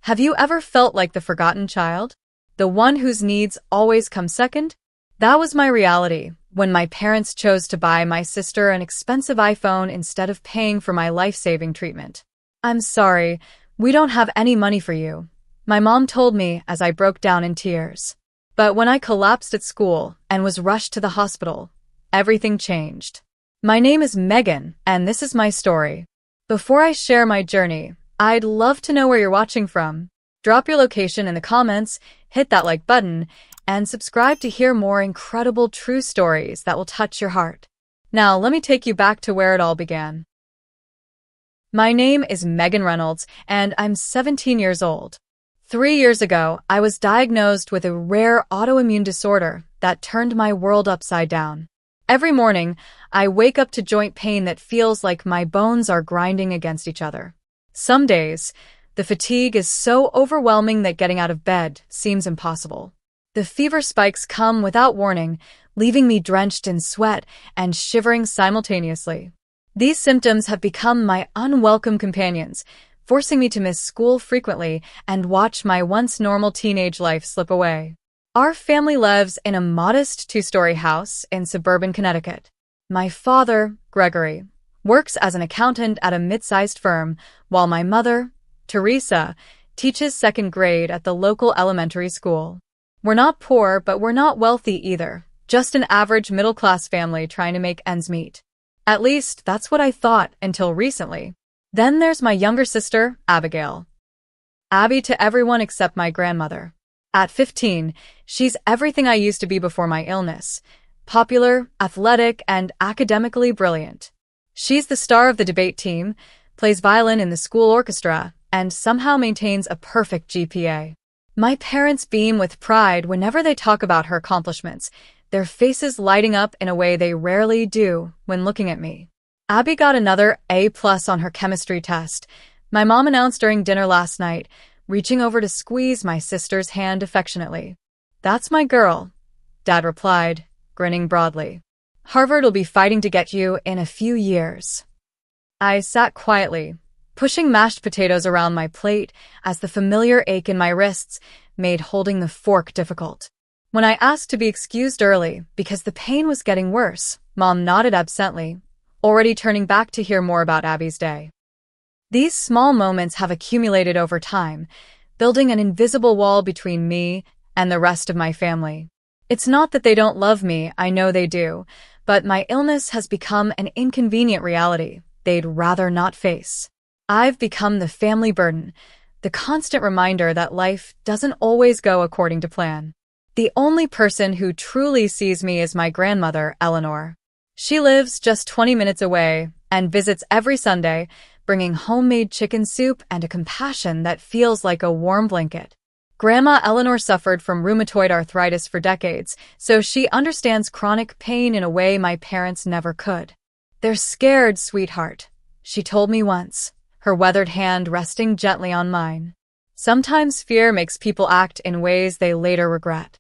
Have you ever felt like the forgotten child? The one whose needs always come second? That was my reality when my parents chose to buy my sister an expensive iPhone instead of paying for my life-saving treatment. "I'm sorry, we don't have any money for you," my mom told me as I broke down in tears. But when I collapsed at school and was rushed to the hospital, everything changed. My name is Megan, and this is my story. Before I share my journey, I'd love to know where you're watching from. Drop your location in the comments, hit that like button, and subscribe to hear more incredible true stories that will touch your heart. Now, let me take you back to where it all began. My name is Megan Reynolds, and I'm 17 years old. 3 years ago, I was diagnosed with a rare autoimmune disorder that turned my world upside down. Every morning, I wake up to joint pain that feels like my bones are grinding against each other. Some days, the fatigue is so overwhelming that getting out of bed seems impossible. The fever spikes come without warning, leaving me drenched in sweat and shivering simultaneously. These symptoms have become my unwelcome companions, forcing me to miss school frequently and watch my once normal teenage life slip away. Our family lives in a modest 2-story house in suburban Connecticut. My father, Gregory, works as an accountant at a mid-sized firm, while my mother, Teresa, teaches second grade at the local elementary school. We're not poor, but we're not wealthy either, just an average middle-class family trying to make ends meet. At least, that's what I thought until recently. Then there's my younger sister, Abigail. Abby to everyone except my grandmother. At 15, she's everything I used to be before my illness. Popular, athletic, and academically brilliant. She's the star of the debate team, plays violin in the school orchestra, and somehow maintains a perfect GPA. My parents beam with pride whenever they talk about her accomplishments, their faces lighting up in a way they rarely do when looking at me. Abby got another A+ on her chemistry test, my mom announced during dinner last night, reaching over to squeeze my sister's hand affectionately. "That's my girl," Dad replied, grinning broadly. "Harvard'll be fighting to get you in a few years." I sat quietly, pushing mashed potatoes around my plate as the familiar ache in my wrists made holding the fork difficult. When I asked to be excused early because the pain was getting worse, Mom nodded absently, already turning back to hear more about Abby's day. These small moments have accumulated over time, building an invisible wall between me and the rest of my family. It's not that they don't love me, I know they do, but my illness has become an inconvenient reality they'd rather not face. I've become the family burden, the constant reminder that life doesn't always go according to plan. The only person who truly sees me is my grandmother, Eleanor. She lives just 20 minutes away and visits every Sunday, bringing homemade chicken soup and a compassion that feels like a warm blanket. Grandma Eleanor suffered from rheumatoid arthritis for decades, so she understands chronic pain in a way my parents never could. "They're scared, sweetheart," she told me once, her weathered hand resting gently on mine. Sometimes fear makes people act in ways they later regret.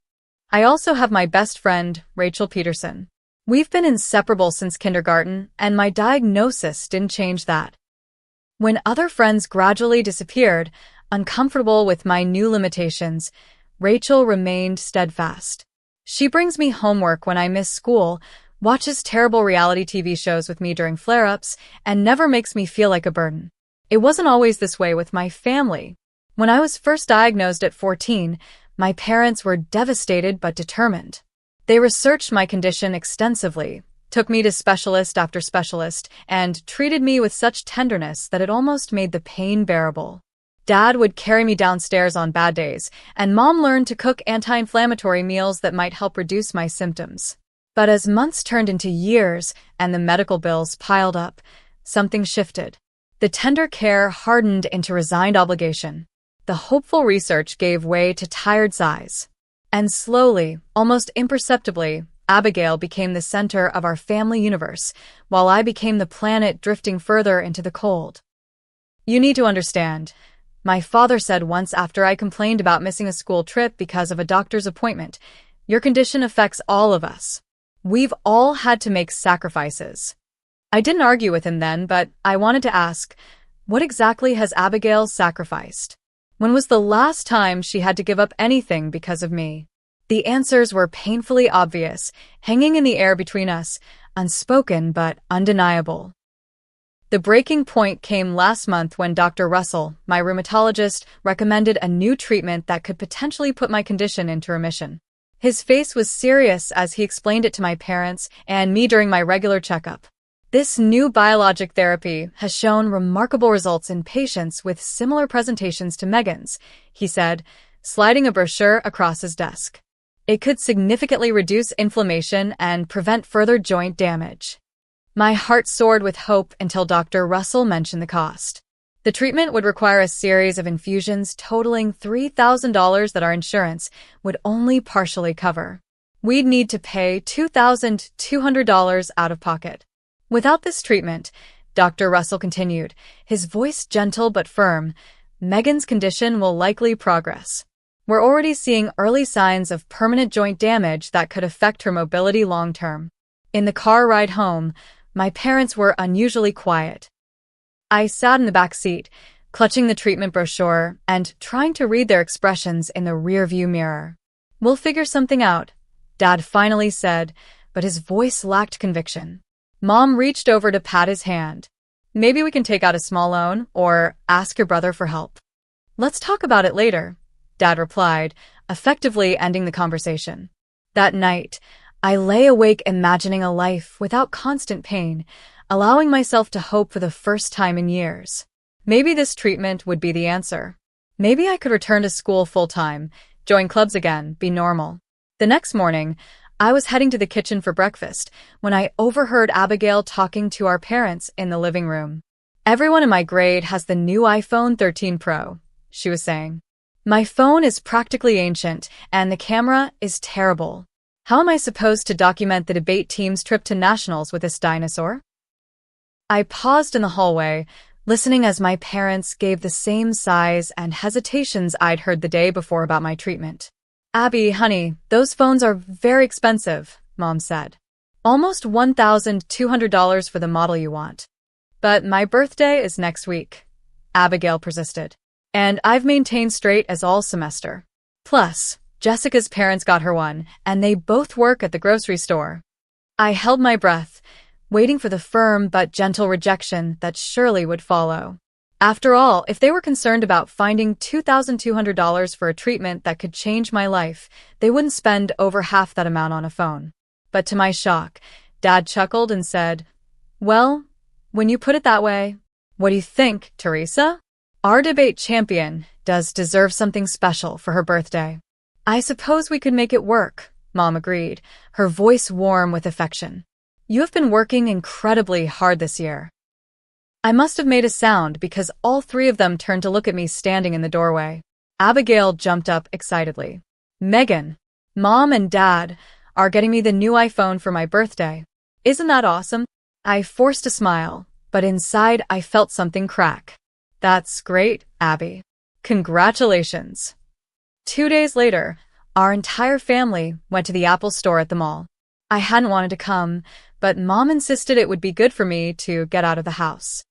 I also have my best friend, Rachel Peterson. We've been inseparable since kindergarten, and my diagnosis didn't change that. When other friends gradually disappeared, uncomfortable with my new limitations, Rachel remained steadfast. She brings me homework when I miss school, watches terrible reality TV shows with me during flare-ups, and never makes me feel like a burden. It wasn't always this way with my family. When I was first diagnosed at 14, my parents were devastated but determined. They researched my condition extensively, took me to specialist after specialist, and treated me with such tenderness that it almost made the pain bearable. Dad would carry me downstairs on bad days, and Mom learned to cook anti-inflammatory meals that might help reduce my symptoms. But as months turned into years and the medical bills piled up, something shifted. The tender care hardened into resigned obligation. The hopeful research gave way to tired sighs. And slowly, almost imperceptibly, Abigail became the center of our family universe, while I became the planet drifting further into the cold. "You need to understand," my father said once after I complained about missing a school trip because of a doctor's appointment. "Your condition affects all of us. We've all had to make sacrifices." I didn't argue with him then, but I wanted to ask, what exactly has Abigail sacrificed? When was the last time she had to give up anything because of me? The answers were painfully obvious, hanging in the air between us, unspoken but undeniable. The breaking point came last month when Dr. Russell, my rheumatologist, recommended a new treatment that could potentially put my condition into remission. His face was serious as he explained it to my parents and me during my regular checkup. This new biologic therapy has shown remarkable results in patients with similar presentations to Megan's, he said, sliding a brochure across his desk. It could significantly reduce inflammation and prevent further joint damage. My heart soared with hope until Dr. Russell mentioned the cost. The treatment would require a series of infusions totaling $3,000 that our insurance would only partially cover. We'd need to pay $2,200 out of pocket. Without this treatment, Dr. Russell continued, his voice gentle but firm, Megan's condition will likely progress. We're already seeing early signs of permanent joint damage that could affect her mobility long-term. In the car ride home, my parents were unusually quiet. I sat in the back seat, clutching the treatment brochure and trying to read their expressions in the rearview mirror. We'll figure something out, Dad finally said, but his voice lacked conviction. Mom reached over to pat his hand. Maybe we can take out a small loan or ask your brother for help. Let's talk about it later, Dad replied, effectively ending the conversation. That night, I lay awake imagining a life without constant pain, allowing myself to hope for the first time in years. Maybe this treatment would be the answer. Maybe I could return to school full-time, join clubs again, be normal. The next morning, I was heading to the kitchen for breakfast when I overheard Abigail talking to our parents in the living room. Everyone in my grade has the new iPhone 13 Pro, she was saying. My phone is practically ancient, and the camera is terrible. How am I supposed to document the debate team's trip to nationals with this dinosaur? I paused in the hallway, listening as my parents gave the same sighs and hesitations I'd heard the day before about my treatment. Abby, honey, those phones are very expensive, Mom said. Almost $1,200 for the model you want. But my birthday is next week, Abigail persisted. And I've maintained straight as all semester. Plus, Jessica's parents got her one, and they both work at the grocery store. I held my breath, waiting for the firm but gentle rejection that surely would follow. After all, if they were concerned about finding $2,200 for a treatment that could change my life, they wouldn't spend over half that amount on a phone. But to my shock, Dad chuckled and said, Well, when you put it that way, what do you think, Teresa? Our debate champion does deserve something special for her birthday. I suppose we could make it work, Mom agreed, her voice warm with affection. You have been working incredibly hard this year. I must have made a sound because all three of them turned to look at me standing in the doorway. Abigail jumped up excitedly. Megan, Mom and Dad are getting me the new iPhone for my birthday. Isn't that awesome? I forced a smile, but inside I felt something crack. That's great, Abby. Congratulations. 2 days later, our entire family went to the Apple store at the mall. I hadn't wanted to come, but Mom insisted it would be good for me to get out of the house.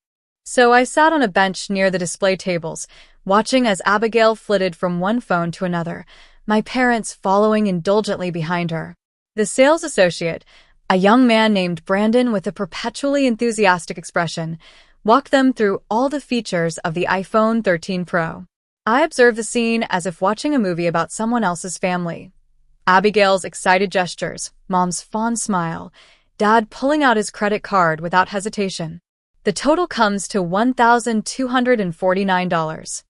So I sat on a bench near the display tables, watching as Abigail flitted from one phone to another, my parents following indulgently behind her. The sales associate, a young man named Brandon with a perpetually enthusiastic expression, walked them through all the features of the iPhone 13 Pro. I observed the scene as if watching a movie about someone else's family. Abigail's excited gestures, Mom's fond smile, Dad pulling out his credit card without hesitation. The total comes to $1,249.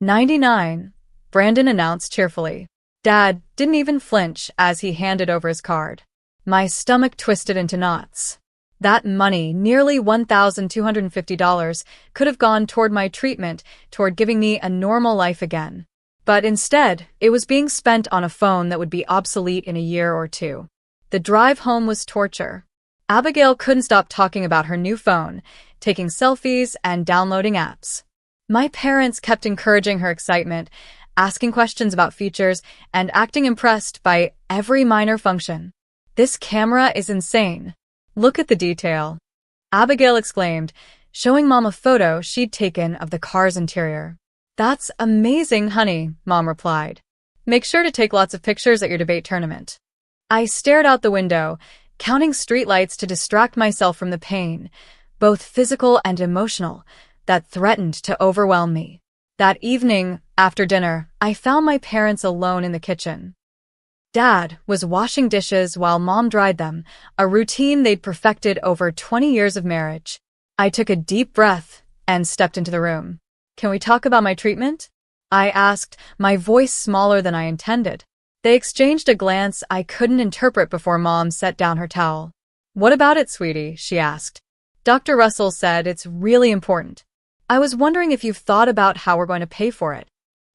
$99, Brandon announced cheerfully. Dad didn't even flinch as he handed over his card. My stomach twisted into knots. That money, nearly $1,250, could have gone toward my treatment, toward giving me a normal life again. But instead, it was being spent on a phone that would be obsolete in a year or two. The drive home was torture. Abigail couldn't stop talking about her new phone, taking selfies and downloading apps. My parents kept encouraging her excitement, asking questions about features, and acting impressed by every minor function. This camera is insane. Look at the detail, Abigail exclaimed, showing Mom a photo she'd taken of the car's interior. That's amazing, honey, Mom replied. Make sure to take lots of pictures at your debate tournament. I stared out the window, counting streetlights to distract myself from the pain, both physical and emotional, that threatened to overwhelm me. That evening, after dinner, I found my parents alone in the kitchen. Dad was washing dishes while Mom dried them, a routine they'd perfected over 20 years of marriage. I took a deep breath and stepped into the room. Can we talk about my treatment? I asked, my voice smaller than I intended. They exchanged a glance I couldn't interpret before Mom set down her towel. What about it, sweetie? She asked. Dr. Russell said it's really important. I was wondering if you've thought about how we're going to pay for it.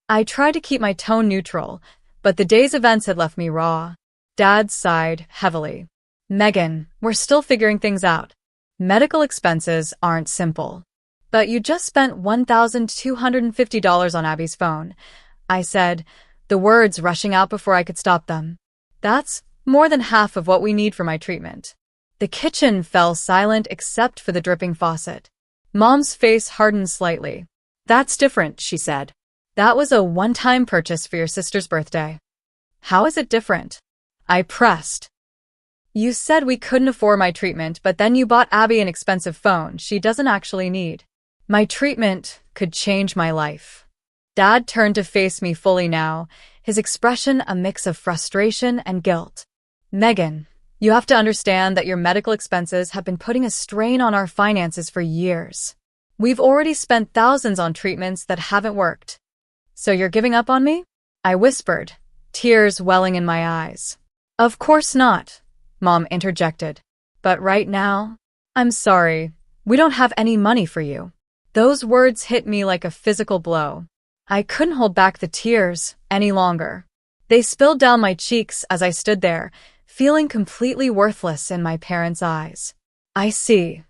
I tried to keep my tone neutral, but the day's events had left me raw. Dad sighed heavily. Megan, we're still figuring things out. Medical expenses aren't simple. But you just spent $1,250 on Abby's phone, I said, the words rushing out before I could stop them. That's more than half of what we need for my treatment. The kitchen fell silent except for the dripping faucet. Mom's face hardened slightly. That's different, she said. That was a one-time purchase for your sister's birthday. How is it different? I pressed. You said we couldn't afford my treatment, but then you bought Abby an expensive phone she doesn't actually need. My treatment could change my life. Dad turned to face me fully now, his expression a mix of frustration and guilt. Megan, you have to understand that your medical expenses have been putting a strain on our finances for years. We've already spent thousands on treatments that haven't worked. So you're giving up on me? I whispered, tears welling in my eyes. Of course not, Mom interjected. But right now, I'm sorry, we don't have any money for you. Those words hit me like a physical blow. I couldn't hold back the tears any longer. They spilled down my cheeks as I stood there, feeling completely worthless in my parents' eyes. I see,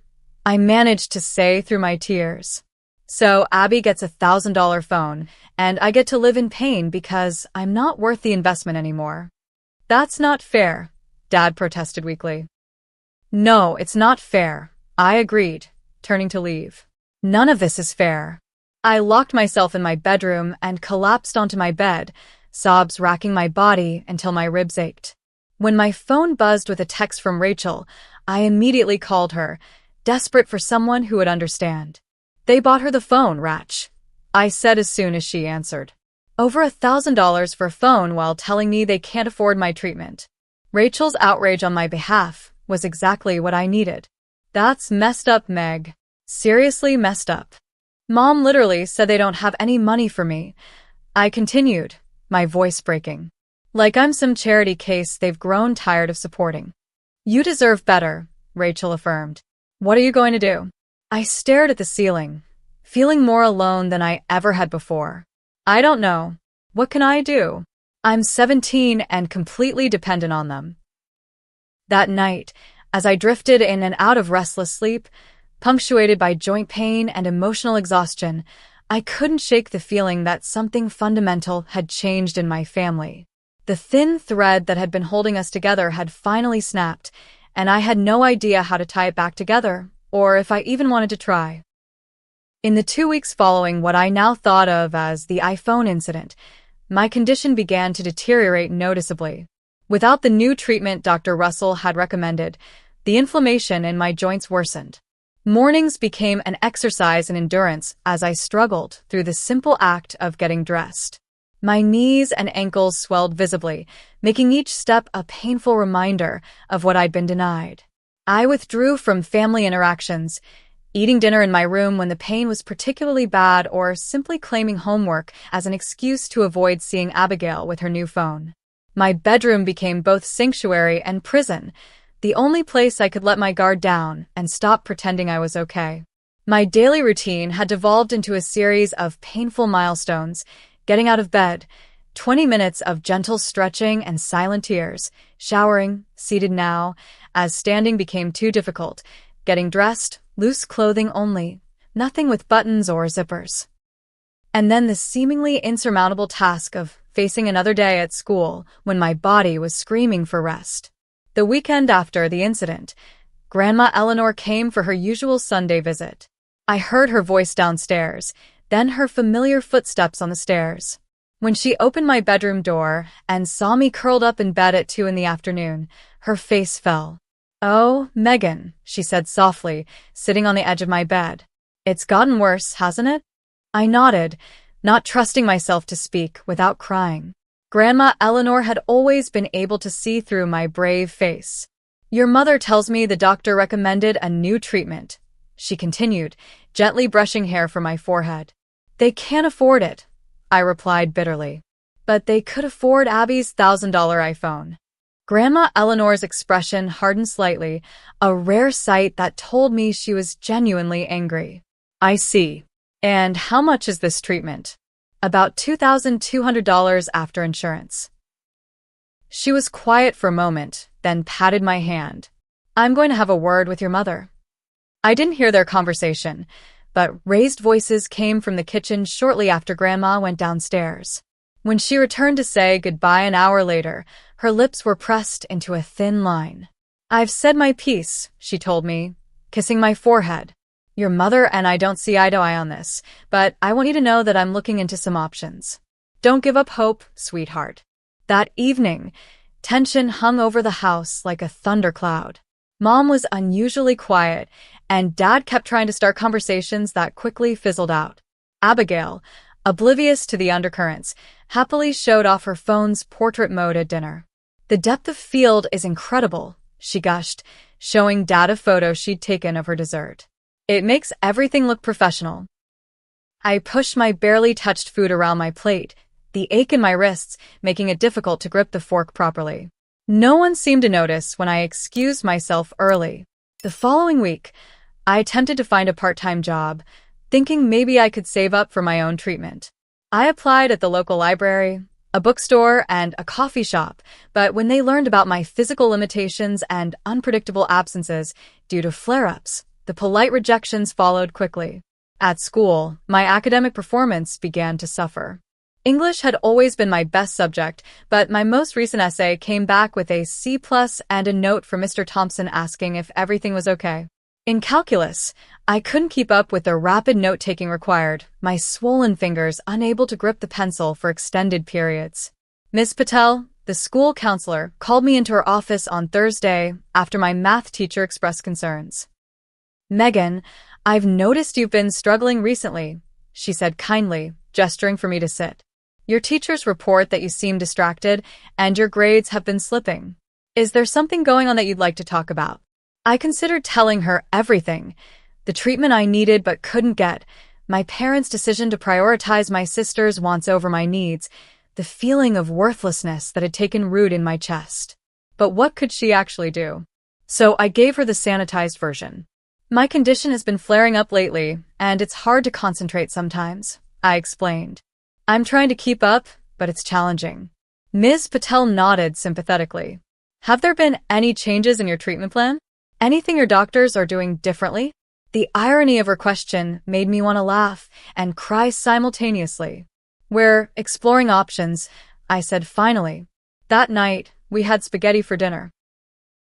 I managed to say through my tears. So Abby gets a $1,000 phone, and I get to live in pain because I'm not worth the investment anymore. That's not fair, Dad protested weakly. No, it's not fair, I agreed, turning to leave. None of this is fair. I locked myself in my bedroom and collapsed onto my bed, sobs racking my body until my ribs ached. When my phone buzzed with a text from Rachel, I immediately called her, desperate for someone who would understand. They bought her the phone, Ratch, I said as soon as she answered. Over $1,000 for a phone while telling me they can't afford my treatment. Rachel's outrage on my behalf was exactly what I needed. That's messed up, Meg. Seriously messed up. Mom literally said they don't have any money for me. I continued, my voice breaking. Like I'm some charity case they've grown tired of supporting. You deserve better, Rachel affirmed. What are you going to do? I stared at the ceiling, feeling more alone than I ever had before. I don't know. What can I do? I'm 17 and completely dependent on them. That night, as I drifted in and out of restless sleep, punctuated by joint pain and emotional exhaustion, I couldn't shake the feeling that something fundamental had changed in my family. The thin thread that had been holding us together had finally snapped, and I had no idea how to tie it back together, or if I even wanted to try. In the 2 weeks following what I now thought of as the iPhone incident, my condition began to deteriorate noticeably. Without the new treatment Dr. Russell had recommended, the inflammation in my joints worsened. Mornings became an exercise in endurance as I struggled through the simple act of getting dressed. My knees and ankles swelled visibly, making each step a painful reminder of what I'd been denied. I withdrew from family interactions, eating dinner in my room when the pain was particularly bad, or simply claiming homework as an excuse to avoid seeing Abigail with her new phone. My bedroom became both sanctuary and prison, the only place I could let my guard down and stop pretending I was okay. My daily routine had devolved into a series of painful milestones: getting out of bed, 20 minutes of gentle stretching and silent tears, showering, seated now, as standing became too difficult, getting dressed, loose clothing only, nothing with buttons or zippers. And then the seemingly insurmountable task of facing another day at school when my body was screaming for rest. The weekend after the incident, Grandma Eleanor came for her usual Sunday visit. I heard her voice downstairs, then her familiar footsteps on the stairs. When she opened my bedroom door and saw me curled up in bed at 2 in the afternoon, her face fell. "Oh, Megan," she said softly, sitting on the edge of my bed. "It's gotten worse, hasn't it?" I nodded, not trusting myself to speak without crying. Grandma Eleanor had always been able to see through my brave face. "Your mother tells me the doctor recommended a new treatment," she continued, gently brushing hair from my forehead. "They can't afford it," I replied bitterly. "But they could afford Abby's $1,000 iPhone." Grandma Eleanor's expression hardened slightly, a rare sight that told me she was genuinely angry. "I see. And how much is this treatment?" "About $2,200 after insurance." She was quiet for a moment, then patted my hand. "I'm going to have a word with your mother." I didn't hear their conversation, but raised voices came from the kitchen shortly after Grandma went downstairs. When she returned to say goodbye an hour later, her lips were pressed into a thin line. "I've said my piece," she told me, kissing my forehead. "Your mother and I don't see eye to eye on this, but I want you to know that I'm looking into some options. Don't give up hope, sweetheart." That evening, tension hung over the house like a thundercloud. Mom was unusually quiet, and Dad kept trying to start conversations that quickly fizzled out. Abigail, oblivious to the undercurrents, happily showed off her phone's portrait mode at dinner. "The depth of field is incredible," she gushed, showing Dad a photo she'd taken of her dessert. "It makes everything look professional." I pushed my barely touched food around my plate, the ache in my wrists making it difficult to grip the fork properly. No one seemed to notice when I excused myself early. The following week, I attempted to find a part-time job, thinking maybe I could save up for my own treatment. I applied at the local library, a bookstore, and a coffee shop, but when they learned about my physical limitations and unpredictable absences due to flare-ups, the polite rejections followed quickly. At school, my academic performance began to suffer. English had always been my best subject, but my most recent essay came back with a C+ and a note from Mr. Thompson asking if everything was okay. In calculus, I couldn't keep up with the rapid note-taking required, my swollen fingers unable to grip the pencil for extended periods. Ms. Patel, the school counselor, called me into her office on Thursday after my math teacher expressed concerns. "Megan, I've noticed you've been struggling recently," she said kindly, gesturing for me to sit. "Your teachers report that you seem distracted, and your grades have been slipping. Is there something going on that you'd like to talk about?" I considered telling her everything: the treatment I needed but couldn't get, my parents' decision to prioritize my sister's wants over my needs, the feeling of worthlessness that had taken root in my chest. But what could she actually do? So I gave her the sanitized version. "My condition has been flaring up lately, and it's hard to concentrate sometimes," I explained. "I'm trying to keep up, but it's challenging." Ms. Patel nodded sympathetically. "Have there been any changes in your treatment plan? Anything your doctors are doing differently?" The irony of her question made me want to laugh and cry simultaneously. "We're exploring options," I said finally. That night, we had spaghetti for dinner.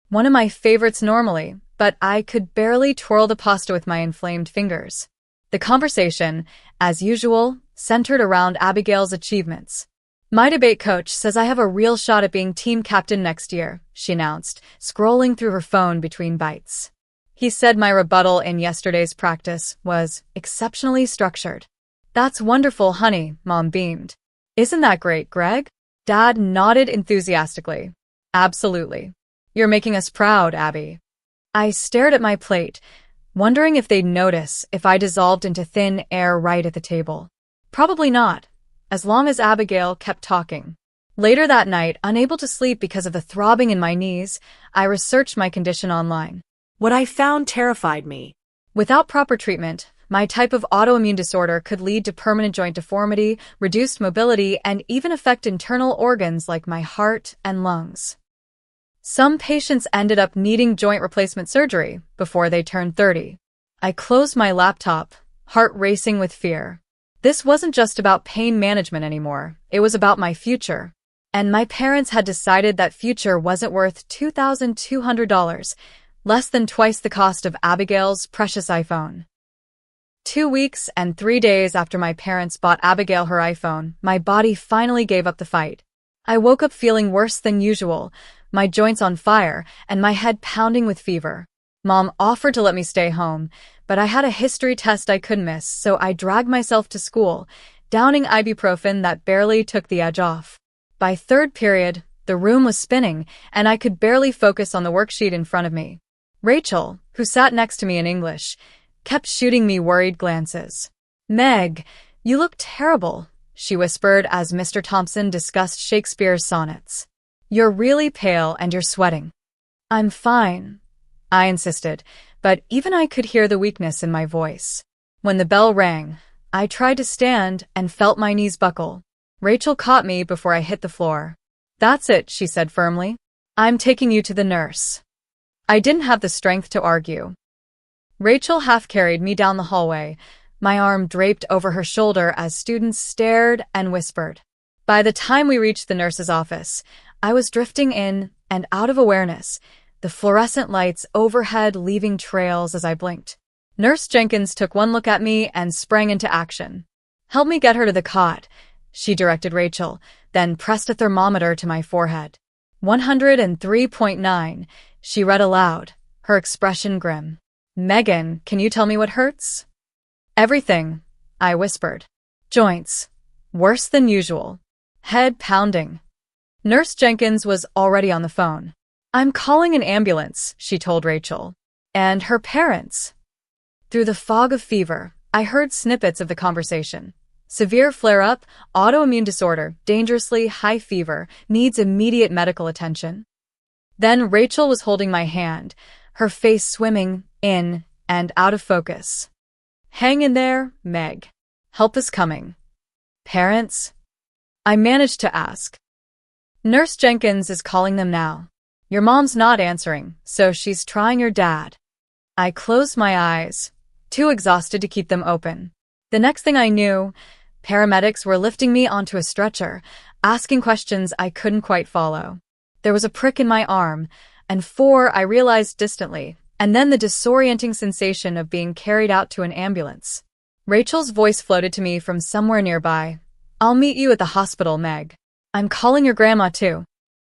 One of my favorites normally, but I could barely twirl the pasta with my inflamed fingers. The conversation, as usual, centered around Abigail's achievements. "My debate coach says I have a real shot at being team captain next year," she announced, scrolling through her phone between bites. "He said my rebuttal in yesterday's practice was exceptionally structured." "That's wonderful, honey," Mom beamed. "Isn't that great, Greg?" Dad nodded enthusiastically. "Absolutely. You're making us proud, Abby." I stared at my plate, wondering if they'd notice if I dissolved into thin air right at the table. Probably not, as long as Abigail kept talking. Later that night, unable to sleep because of the throbbing in my knees, I researched my condition online. What I found terrified me. Without proper treatment, my type of autoimmune disorder could lead to permanent joint deformity, reduced mobility, and even affect internal organs like my heart and lungs. Some patients ended up needing joint replacement surgery before they turned 30. I closed my laptop, heart racing with fear. This wasn't just about pain management anymore, it was about my future. And my parents had decided that future wasn't worth $2,200, less than twice the cost of Abigail's precious iPhone. 2 weeks and 3 days after my parents bought Abigail her iPhone, my body finally gave up the fight. I woke up feeling worse than usual, my joints on fire, and my head pounding with fever. Mom offered to let me stay home, but I had a history test I couldn't miss, so I dragged myself to school, downing ibuprofen that barely took the edge off. By third period, the room was spinning, and I could barely focus on the worksheet in front of me. Rachel, who sat next to me in English, kept shooting me worried glances. "Meg, you look terrible," she whispered as Mr. Thompson discussed Shakespeare's sonnets. "You're really pale and you're sweating." "I'm fine," I insisted, but even I could hear the weakness in my voice. When the bell rang, I tried to stand and felt my knees buckle. Rachel caught me before I hit the floor. "That's it," she said firmly. "I'm taking you to the nurse." I didn't have the strength to argue. Rachel half-carried me down the hallway, my arm draped over her shoulder as students stared and whispered. By the time we reached the nurse's office, I was drifting in and out of awareness, the fluorescent lights overhead leaving trails as I blinked. Nurse Jenkins took one look at me and sprang into action. "Help me get her to the cot," she directed Rachel, then pressed a thermometer to my forehead. 103.9, she read aloud, her expression grim. "Megan, can you tell me what hurts?" "Everything," I whispered. "Joints. Worse than usual. Head pounding." Nurse Jenkins was already on the phone. "I'm calling an ambulance," she told Rachel. "And her parents." Through the fog of fever, I heard snippets of the conversation. "Severe flare-up, autoimmune disorder, dangerously high fever, needs immediate medical attention." Then Rachel was holding my hand, her face swimming in and out of focus. "Hang in there, Meg. Help is coming." "Parents?" I managed to ask. "Nurse Jenkins is calling them now. Your mom's not answering, so she's trying your dad." I closed my eyes, too exhausted to keep them open. The next thing I knew, paramedics were lifting me onto a stretcher, asking questions I couldn't quite follow. There was a prick in my arm, and four I realized distantly, and then the disorienting sensation of being carried out to an ambulance. Rachel's voice floated to me from somewhere nearby. "I'll meet you at the hospital, Meg. I'm calling your grandma too."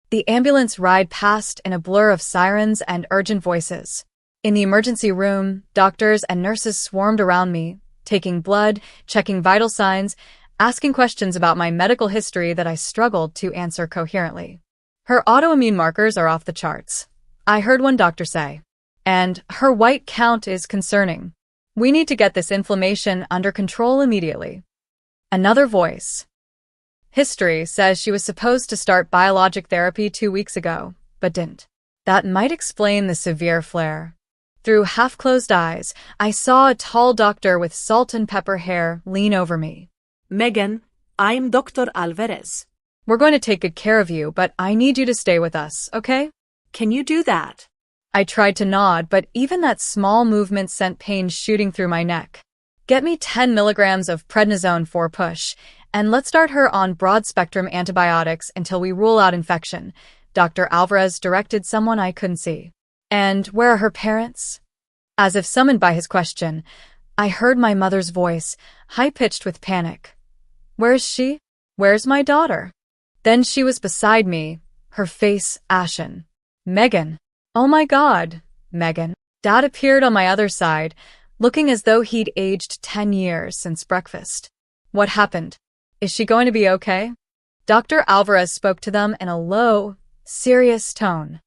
The ambulance ride passed in a blur of sirens and urgent voices. In the emergency room, doctors and nurses swarmed around me, taking blood, checking vital signs, asking questions about my medical history that I struggled to answer coherently. "Her autoimmune markers are off the charts," I heard one doctor say. "And her white count is concerning. We need to get this inflammation under control immediately." Another voice. "History says she was supposed to start biologic therapy 2 weeks ago, but didn't. That might explain the severe flare." Through half-closed eyes, I saw a tall doctor with salt and pepper hair lean over me. "Megan, I'm Dr. Alvarez. "We're going to take good care of you, but I need you to stay with us, okay?" Can you do that?" I tried to nod, but even that small movement sent pain shooting through my neck. "Get me 10 milligrams of prednisone for push, and let's start her on broad-spectrum antibiotics until we rule out infection," Dr. Alvarez directed someone I couldn't see. "And where are her parents?" As if summoned by his question, I heard my mother's voice, high-pitched with panic. "Where is she? Where's my daughter?" Then she was beside me, her face ashen. "Megan." "Oh my God, Megan." Dad appeared on my other side, looking as though he'd aged 10 years since breakfast. "What happened? Is she going to be okay?" Dr. Alvarez spoke to them in a low, serious tone.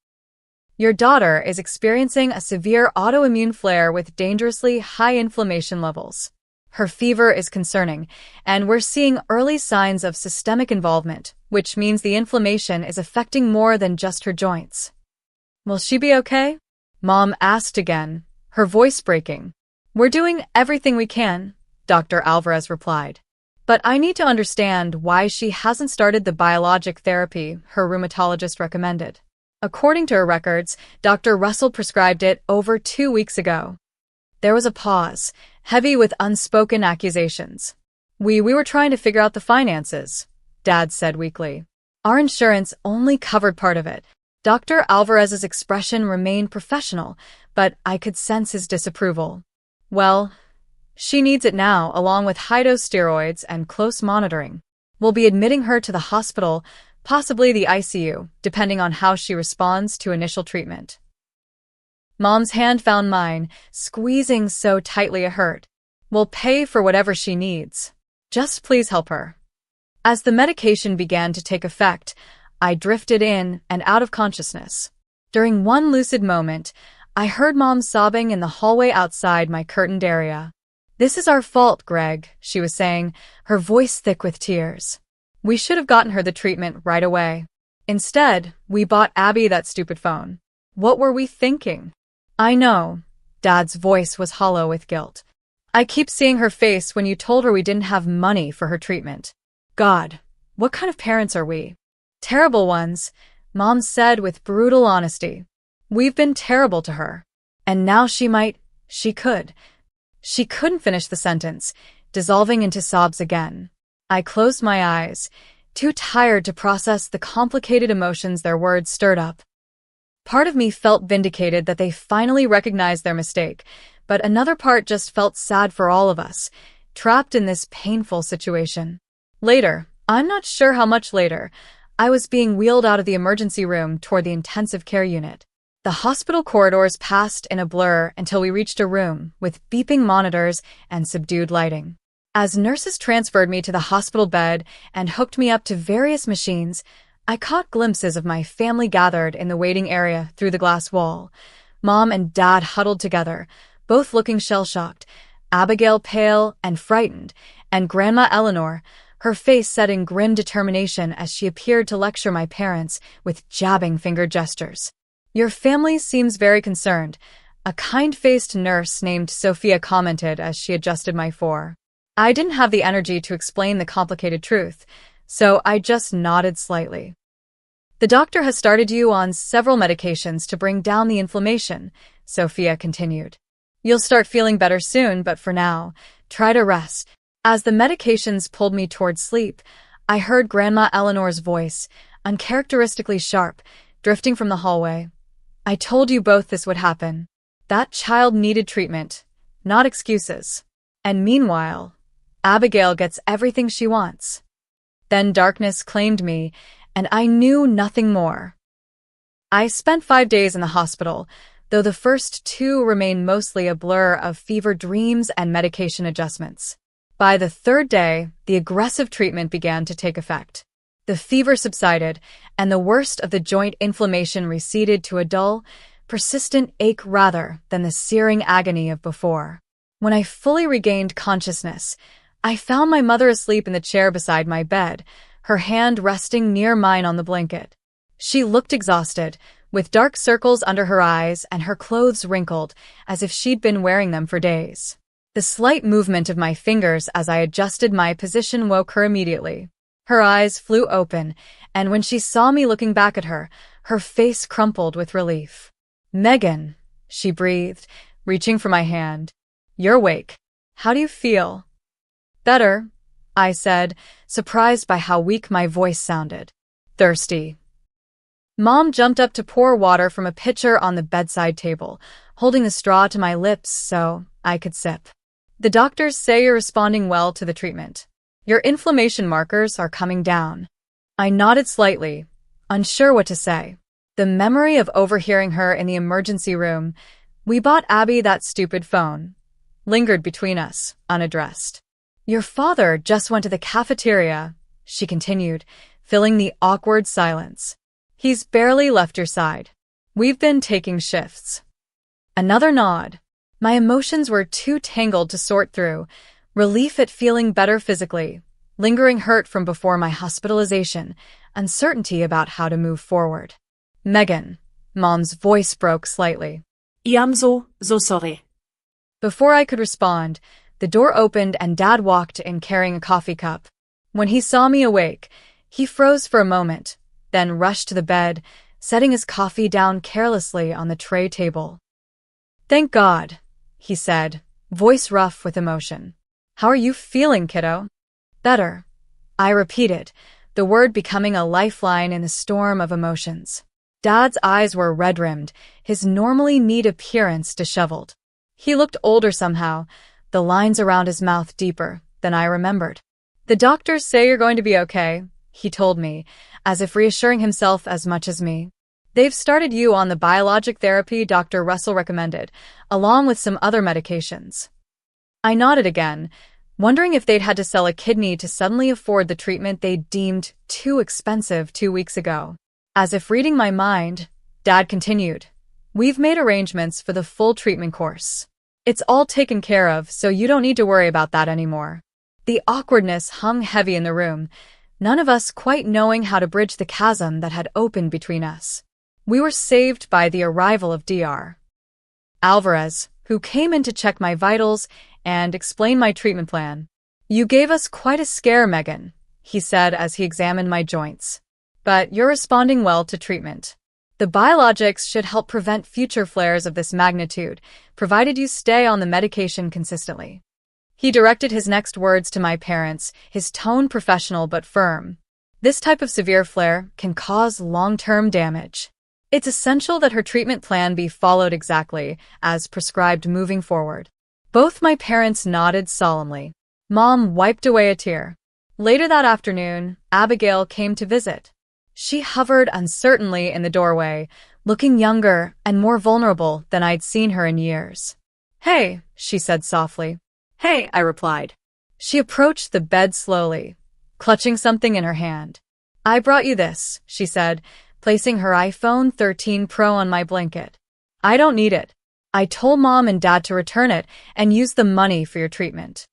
"Your daughter is experiencing a severe autoimmune flare with dangerously high inflammation levels. Her fever is concerning, and we're seeing early signs of systemic involvement, which means the inflammation is affecting more than just her joints." "Will she be okay?" Mom asked again, her voice breaking. "We're doing everything we can," Dr. Alvarez replied. "But I need to understand why she hasn't started the biologic therapy her rheumatologist recommended. According to her records, Dr. Russell prescribed it over 2 weeks ago." There was a pause, heavy with unspoken accusations. We were trying to figure out the finances," Dad said weakly. "Our insurance only covered part of it." Dr. Alvarez's expression remained professional, but I could sense his disapproval. "Well, She needs it now, along with high-dose steroids and close monitoring. We'll be admitting her to the hospital, possibly the ICU, depending on how she responds to initial treatment. Mom's hand found mine, squeezing so tightly it hurt. We'll pay for whatever she needs. Just please help her. As the medication began to take effect, I drifted in and out of consciousness. During one lucid moment, I heard Mom sobbing in the hallway outside my curtained area. "This is our fault, Greg," she was saying, her voice thick with tears. "We should have gotten her the treatment right away. Instead, we bought Abby that stupid phone. What were we thinking?" "I know." Dad's voice was hollow with guilt. "I keep seeing her face when you told her we didn't have money for her treatment. God, what kind of parents are we?" "Terrible ones," Mom said with brutal honesty. "We've been terrible to her. And now she could. She couldn't finish the sentence, dissolving into sobs again. I closed my eyes, too tired to process the complicated emotions their words stirred up. Part of me felt vindicated that they finally recognized their mistake, but another part just felt sad for all of us, trapped in this painful situation. Later, I'm not sure how much later, I was being wheeled out of the emergency room toward the intensive care unit. The hospital corridors passed in a blur until we reached a room with beeping monitors and subdued lighting. As nurses transferred me to the hospital bed and hooked me up to various machines, I caught glimpses of my family gathered in the waiting area through the glass wall. Mom and Dad huddled together, both looking shell-shocked, Abigail pale and frightened, and Grandma Eleanor, her face set in grim determination as she appeared to lecture my parents with jabbing finger gestures. "Your family seems very concerned," a kind-faced nurse named Sophia commented as she adjusted my fore. I didn't have the energy to explain the complicated truth, so I just nodded slightly. "The doctor has started you on several medications to bring down the inflammation," Sophia continued. "You'll start feeling better soon, but for now, try to rest." As the medications pulled me toward sleep, I heard Grandma Eleanor's voice, uncharacteristically sharp, drifting from the hallway. "I told you both this would happen. That child needed treatment, not excuses. And meanwhile, Abigail gets everything she wants." Then darkness claimed me, and I knew nothing more. I spent 5 days in the hospital, though the first 2 remained mostly a blur of fever dreams and medication adjustments. By the 3rd day, the aggressive treatment began to take effect. The fever subsided, and the worst of the joint inflammation receded to a dull, persistent ache rather than the searing agony of before. When I fully regained consciousness, I found my mother asleep in the chair beside my bed, her hand resting near mine on the blanket. She looked exhausted, with dark circles under her eyes and her clothes wrinkled, as if she'd been wearing them for days. The slight movement of my fingers as I adjusted my position woke her immediately. Her eyes flew open, and when she saw me looking back at her, her face crumpled with relief. "Megan," she breathed, reaching for my hand. "You're awake. How do you feel?" "Better," I said, surprised by how weak my voice sounded. "Thirsty." Mom jumped up to pour water from a pitcher on the bedside table, holding the straw to my lips so I could sip. "The doctors say you're responding well to the treatment. Your inflammation markers are coming down." I nodded slightly, unsure what to say. The memory of overhearing her in the emergency room, "We bought Abby that stupid phone," lingered between us, unaddressed. "Your father just went to the cafeteria," she continued, filling the awkward silence. "He's barely left your side. We've been taking shifts." Another nod. My emotions were too tangled to sort through, relief at feeling better physically, lingering hurt from before my hospitalization, uncertainty about how to move forward. "Megan," Mom's voice broke slightly. I'm so sorry. Before I could respond, the door opened and Dad walked in carrying a coffee cup. When he saw me awake, he froze for a moment, then rushed to the bed, setting his coffee down carelessly on the tray table. "Thank God," he said, voice rough with emotion. "How are you feeling, kiddo?" "Better," I repeated, the word becoming a lifeline in the storm of emotions. Dad's eyes were red-rimmed, his normally neat appearance disheveled. He looked older somehow, the lines around his mouth deeper than I remembered. "The doctors say you're going to be okay," he told me, as if reassuring himself as much as me. "They've started you on the biologic therapy Dr. Russell recommended, along with some other medications." I nodded again, wondering if they'd had to sell a kidney to suddenly afford the treatment they deemed too expensive 2 weeks ago. As if reading my mind, Dad continued, "We've made arrangements for the full treatment course. It's all taken care of, so you don't need to worry about that anymore." The awkwardness hung heavy in the room, none of us quite knowing how to bridge the chasm that had opened between us. We were saved by the arrival of Dr. Alvarez, who came in to check my vitals and explain my treatment plan. "You gave us quite a scare, Megan," he said as he examined my joints. "But you're responding well to treatment. The biologics should help prevent future flares of this magnitude, provided you stay on the medication consistently." He directed his next words to my parents, his tone professional but firm. "This type of severe flare can cause long-term damage. It's essential that her treatment plan be followed exactly as prescribed moving forward." Both my parents nodded solemnly. Mom wiped away a tear. Later that afternoon, Abigail came to visit. She hovered uncertainly in the doorway, looking younger and more vulnerable than I'd seen her in years. "Hey," she said softly. Hey, I replied. She approached the bed slowly, clutching something in her hand. "I brought you this," she said, placing her iPhone 13 Pro on my blanket. "I don't need it. I told Mom and Dad to return it and use the money for your treatment."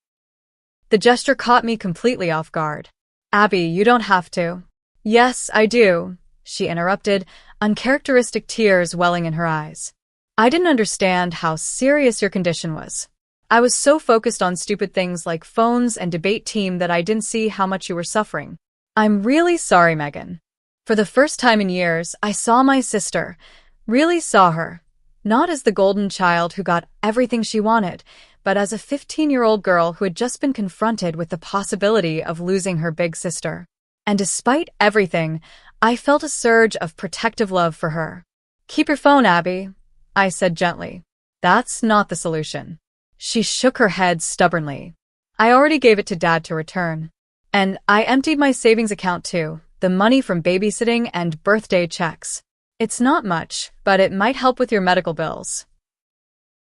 The gesture caught me completely off guard. "Abby, you don't have to." "Yes, I do," she interrupted, uncharacteristic tears welling in her eyes. "I didn't understand how serious your condition was. I was so focused on stupid things like phones and debate team that I didn't see how much you were suffering." "I'm really sorry, Megan." For the first time in years, I saw my sister, really saw her, not as the golden child who got everything she wanted, but as a 15-year-old girl who had just been confronted with the possibility of losing her big sister. And despite everything, I felt a surge of protective love for her. "Keep your phone, Abby," I said gently. "That's not the solution." She shook her head stubbornly. "I already gave it to Dad to return. And I emptied my savings account too, the money from babysitting and birthday checks. It's not much, but it might help with your medical bills."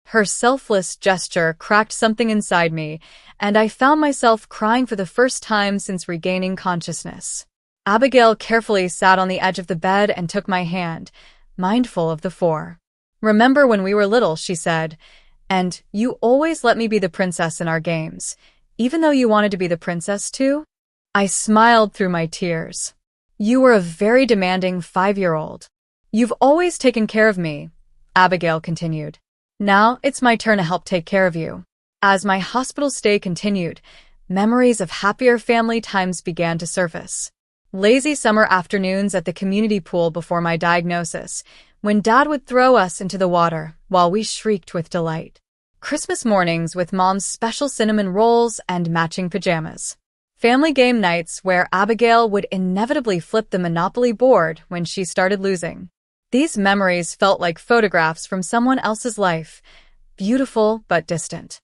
Her selfless gesture cracked something inside me, and I found myself crying for the first time since regaining consciousness. Abigail carefully sat on the edge of the bed and took my hand, mindful of the four. "Remember when we were little," she said, "and you always let me be the princess in our games, even though you wanted to be the princess too?" I smiled through my tears. "You were a very demanding 5-year-old. You've always taken care of me," Abigail continued. "Now it's my turn to help take care of you." As my hospital stay continued, memories of happier family times began to surface. Lazy summer afternoons at the community pool before my diagnosis, when Dad would throw us into the water while we shrieked with delight. Christmas mornings with Mom's special cinnamon rolls and matching pajamas. Family game nights where Abigail would inevitably flip the Monopoly board when she started losing. These memories felt like photographs from someone else's life, beautiful but distant.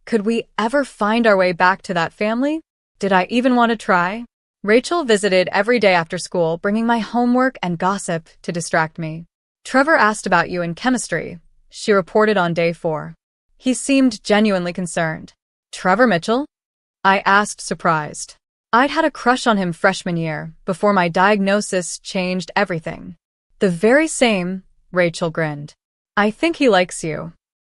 Could we ever find our way back to that family? Did I even want to try? Rachel visited every day after school, bringing my homework and gossip to distract me. "Trevor asked about you in chemistry," she reported on day 4. He seemed genuinely concerned. "Trevor Mitchell?" I asked, surprised. I'd had a crush on him freshman year, before my diagnosis changed everything. "The very same," Rachel grinned. "I think he likes you."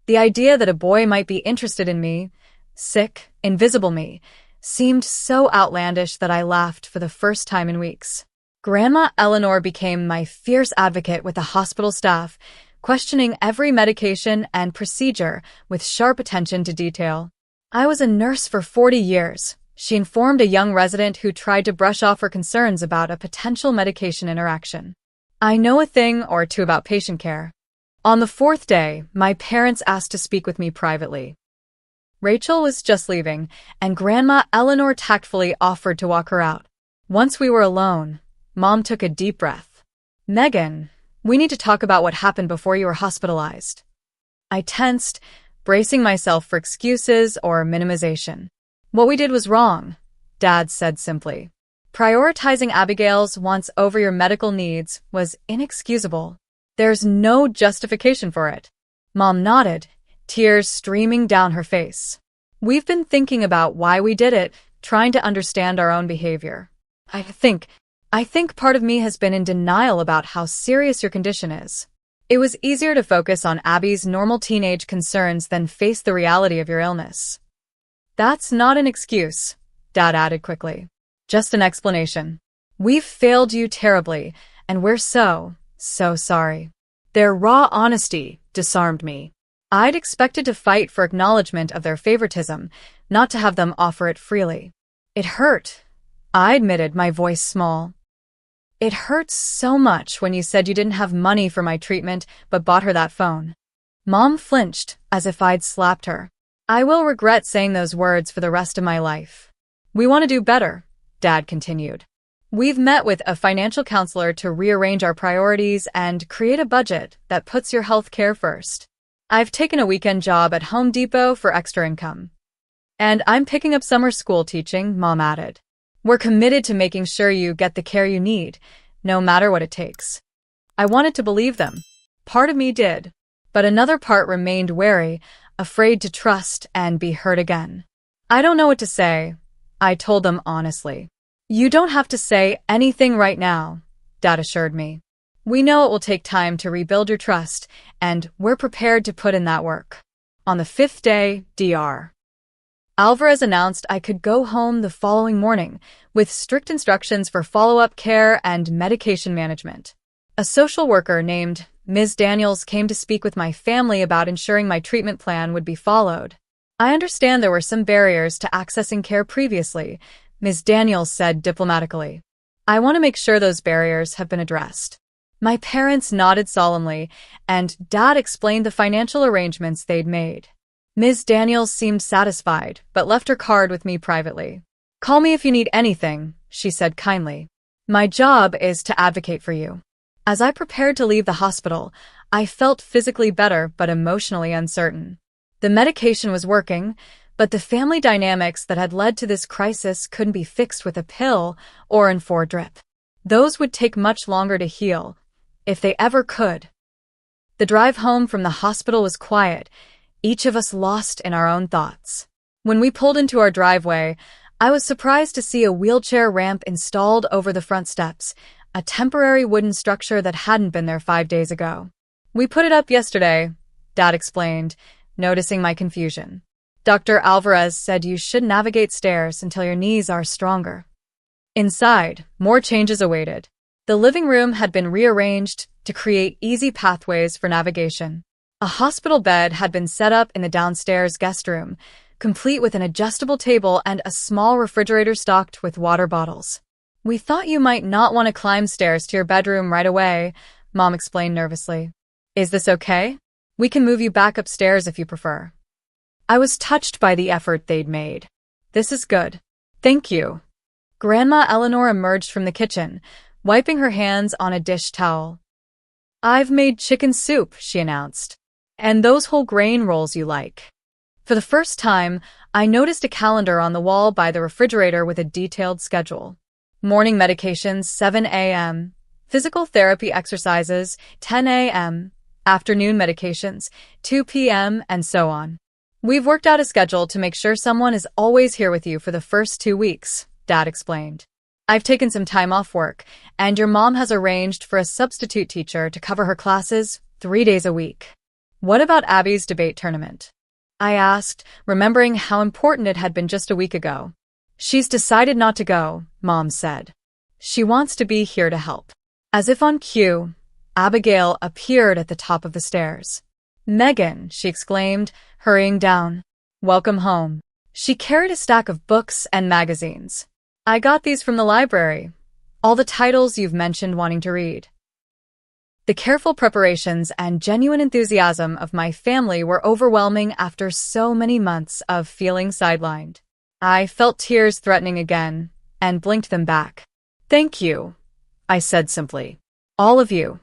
The idea that a boy might be interested in me, sick, invisible me, seemed so outlandish that I laughed for the first time in weeks. Grandma Eleanor became my fierce advocate with the hospital staff, questioning every medication and procedure with sharp attention to detail. "I was a nurse for 40 years, she informed a young resident who tried to brush off her concerns about a potential medication interaction. "I know a thing or two about patient care." On the 4th day, my parents asked to speak with me privately. Rachel was just leaving, and Grandma Eleanor tactfully offered to walk her out. Once we were alone, Mom took a deep breath. "Megan, we need to talk about what happened before you were hospitalized." I tensed, bracing myself for excuses or minimization. What we did was wrong, Dad said simply. Prioritizing Abigail's wants over your medical needs was inexcusable. There's no justification for it. Mom nodded, tears streaming down her face. We've been thinking about why we did it, trying to understand our own behavior. I think part of me has been in denial about how serious your condition is. It was easier to focus on Abby's normal teenage concerns than face the reality of your illness. That's not an excuse, Dad added quickly. Just an explanation. We've failed you terribly, and we're so sorry. Their raw honesty disarmed me. I'd expected to fight for acknowledgement of their favoritism, not to have them offer it freely. It hurt, I admitted, my voice small. It hurts so much when you said you didn't have money for my treatment but bought her that phone. Mom flinched, as if I'd slapped her. I will regret saying those words for the rest of my life. We want to do better, Dad continued. We've met with a financial counselor to rearrange our priorities and create a budget that puts your health care first. I've taken a weekend job at Home Depot for extra income. And I'm picking up summer school teaching, Mom added. We're committed to making sure you get the care you need, no matter what it takes. I wanted to believe them. Part of me did. But another part remained wary, afraid to trust and be hurt again. I don't know what to say, I told them honestly. You don't have to say anything right now, Dad assured me. We know it will take time to rebuild your trust, and we're prepared to put in that work. On the 5th day, Dr. Alvarez announced I could go home the following morning, with strict instructions for follow-up care and medication management. A social worker named Ms. Daniels came to speak with my family about ensuring my treatment plan would be followed. I understand there were some barriers to accessing care previously, Ms. Daniels said diplomatically. I want to make sure those barriers have been addressed. My parents nodded solemnly, and Dad explained the financial arrangements they'd made. Ms. Daniels seemed satisfied, but left her card with me privately. Call me if you need anything, she said kindly. My job is to advocate for you. As I prepared to leave the hospital, I felt physically better but emotionally uncertain. The medication was working, but the family dynamics that had led to this crisis couldn't be fixed with a pill or in 4-drip. Those would take much longer to heal, if they ever could. The drive home from the hospital was quiet, each of us lost in our own thoughts. When we pulled into our driveway, I was surprised to see a wheelchair ramp installed over the front steps, a temporary wooden structure that hadn't been there 5 days ago. We put it up yesterday, Dad explained, noticing my confusion. Dr. Alvarez said you should navigate stairs until your knees are stronger. Inside, more changes awaited. The living room had been rearranged to create easy pathways for navigation. A hospital bed had been set up in the downstairs guest room, complete with an adjustable table and a small refrigerator stocked with water bottles. We thought you might not want to climb stairs to your bedroom right away, Mom explained nervously. Is this okay? We can move you back upstairs if you prefer. I was touched by the effort they'd made. This is good. Thank you. Grandma Eleanor emerged from the kitchen, wiping her hands on a dish towel. I've made chicken soup, she announced. And those whole grain rolls you like. For the first time, I noticed a calendar on the wall by the refrigerator with a detailed schedule. Morning medications, 7 a.m. Physical therapy exercises, 10 a.m. Afternoon medications, 2 p.m., and so on. We've worked out a schedule to make sure someone is always here with you for the first 2 weeks, Dad explained. I've taken some time off work, and your mom has arranged for a substitute teacher to cover her classes 3 days a week. What about Abby's debate tournament? I asked, remembering how important it had been just a week ago. She's decided not to go, Mom said. She wants to be here to help. As if on cue, Abigail appeared at the top of the stairs. Megan, she exclaimed, hurrying down. Welcome home. She carried a stack of books and magazines. I got these from the library. All the titles you've mentioned wanting to read. The careful preparations and genuine enthusiasm of my family were overwhelming after so many months of feeling sidelined. I felt tears threatening again and blinked them back. Thank you, I said simply. All of you.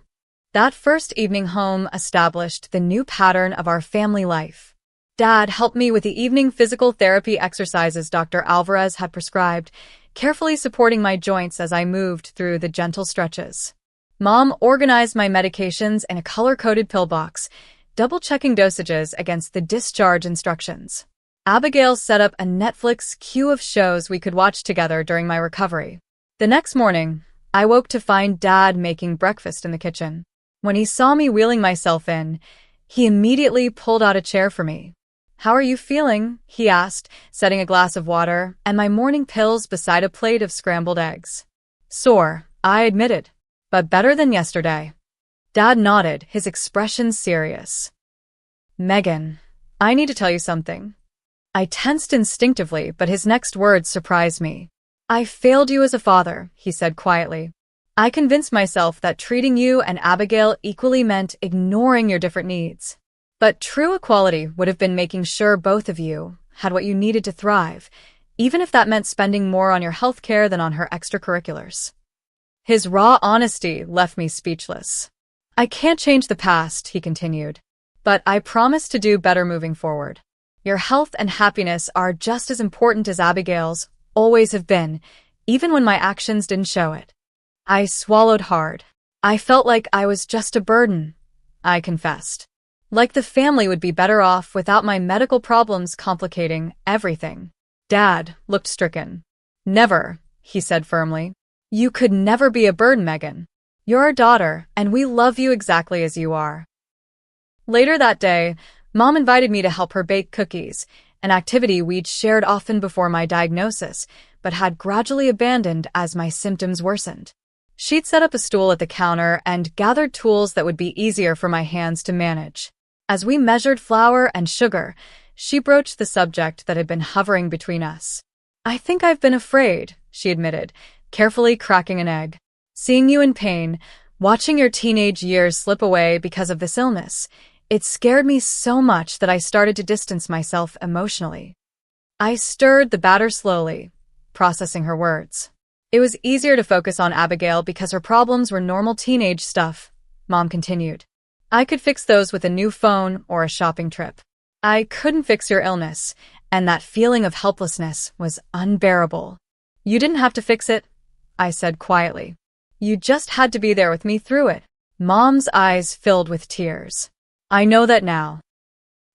That first evening home established the new pattern of our family life. Dad helped me with the evening physical therapy exercises Dr. Alvarez had prescribed, carefully supporting my joints as I moved through the gentle stretches. Mom organized my medications in a color-coded pill box, double-checking dosages against the discharge instructions. Abigail set up a Netflix queue of shows we could watch together during my recovery. The next morning, I woke to find Dad making breakfast in the kitchen. When he saw me wheeling myself in, he immediately pulled out a chair for me. "How are you feeling?" he asked, setting a glass of water and my morning pills beside a plate of scrambled eggs. "Sore," I admitted, "but better than yesterday." Dad nodded, his expression serious. "Megan, I need to tell you something." I tensed instinctively, but his next words surprised me. "I failed you as a father," he said quietly. "I convinced myself that treating you and Abigail equally meant ignoring your different needs. But true equality would have been making sure both of you had what you needed to thrive, even if that meant spending more on your health care than on her extracurriculars." His raw honesty left me speechless. "I can't change the past," he continued, "but I promise to do better moving forward. Your health and happiness are just as important as Abigail's, always have been, even when my actions didn't show it." I swallowed hard. I felt like I was just a burden, I confessed. Like the family would be better off without my medical problems complicating everything. Dad looked stricken. "Never," he said firmly. "You could never be a burden, Megan. You're our daughter, and we love you exactly as you are." Later that day, Mom invited me to help her bake cookies, an activity we'd shared often before my diagnosis, but had gradually abandoned as my symptoms worsened. She'd set up a stool at the counter and gathered tools that would be easier for my hands to manage. As we measured flour and sugar, she broached the subject that had been hovering between us. "I think I've been afraid," she admitted, carefully cracking an egg. "Seeing you in pain, watching your teenage years slip away because of this illness, it scared me so much that I started to distance myself emotionally." I stirred the batter slowly, processing her words. "It was easier to focus on Abigail because her problems were normal teenage stuff," Mom continued. "I could fix those with a new phone or a shopping trip. I couldn't fix your illness, and that feeling of helplessness was unbearable." "You didn't have to fix it," I said quietly. "You just had to be there with me through it." Mom's eyes filled with tears. "I know that now.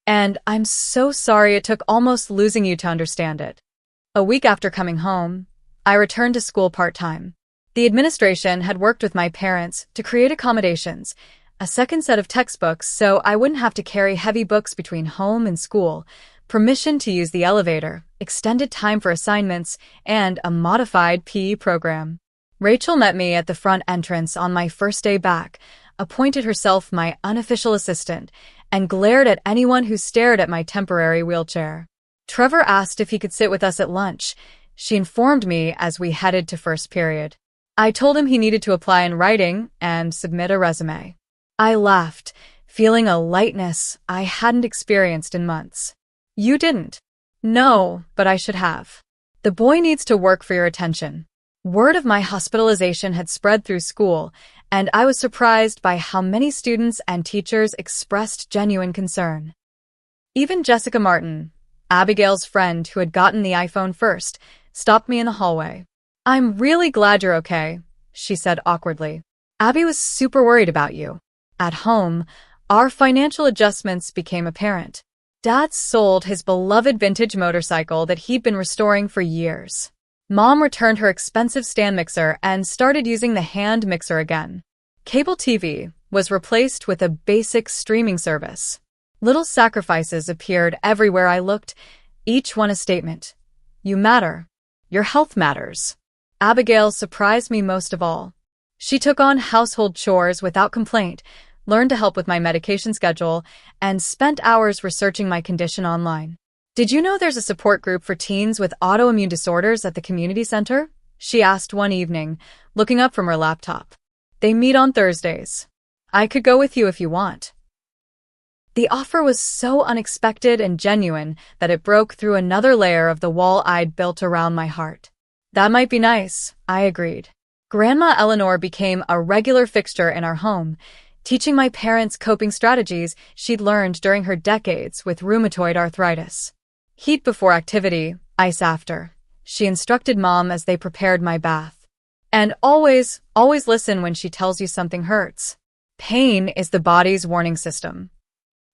And I'm so sorry it took almost losing you to understand it." A week after coming home, I returned to school part-time. The administration had worked with my parents to create accommodations, a second set of textbooks so I wouldn't have to carry heavy books between home and school, permission to use the elevator, extended time for assignments, and a modified PE program. Rachel met me at the front entrance on my first day back, appointed herself my unofficial assistant, and glared at anyone who stared at my temporary wheelchair. Trevor asked if he could sit with us at lunch. She informed me as we headed to first period. I told him he needed to apply in writing and submit a resume. I laughed, feeling a lightness I hadn't experienced in months. "You didn't?" "No, but I should have. The boy needs to work for your attention." Word of my hospitalization had spread through school, and I was surprised by how many students and teachers expressed genuine concern. Even Jessica Martin, Abigail's friend who had gotten the iPhone first, stopped me in the hallway. "I'm really glad you're okay," she said awkwardly. "Abby was super worried about you." At home, our financial adjustments became apparent. Dad sold his beloved vintage motorcycle that he'd been restoring for years. Mom returned her expensive stand mixer and started using the hand mixer again. Cable TV was replaced with a basic streaming service. Little sacrifices appeared everywhere I looked, each one a statement. "You matter. Your health matters." Abigail surprised me most of all. She took on household chores without complaint, learned to help with my medication schedule, and spent hours researching my condition online. "Did you know there's a support group for teens with autoimmune disorders at the community center?" she asked one evening, looking up from her laptop. "They meet on Thursdays. I could go with you if you want." The offer was so unexpected and genuine that it broke through another layer of the wall I'd built around my heart. "That might be nice," I agreed. Grandma Eleanor became a regular fixture in our home, teaching my parents coping strategies she'd learned during her decades with rheumatoid arthritis. Heat before activity, ice after. She instructed Mom as they prepared my bath. And always listen when she tells you something hurts. Pain is the body's warning system.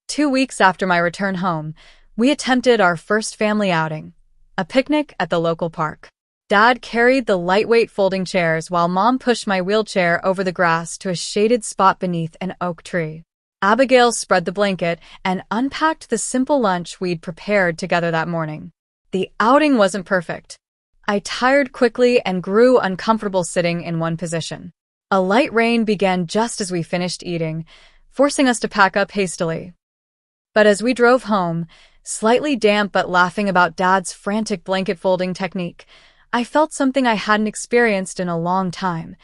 2 weeks after my return home, we attempted our first family outing, a picnic at the local park. Dad carried the lightweight folding chairs while Mom pushed my wheelchair over the grass to a shaded spot beneath an oak tree. Abigail spread the blanket and unpacked the simple lunch we'd prepared together that morning. The outing wasn't perfect. I tired quickly and grew uncomfortable sitting in one position. A light rain began just as we finished eating, forcing us to pack up hastily. But as we drove home, slightly damp but laughing about Dad's frantic blanket folding technique, I felt something I hadn't experienced in a long time,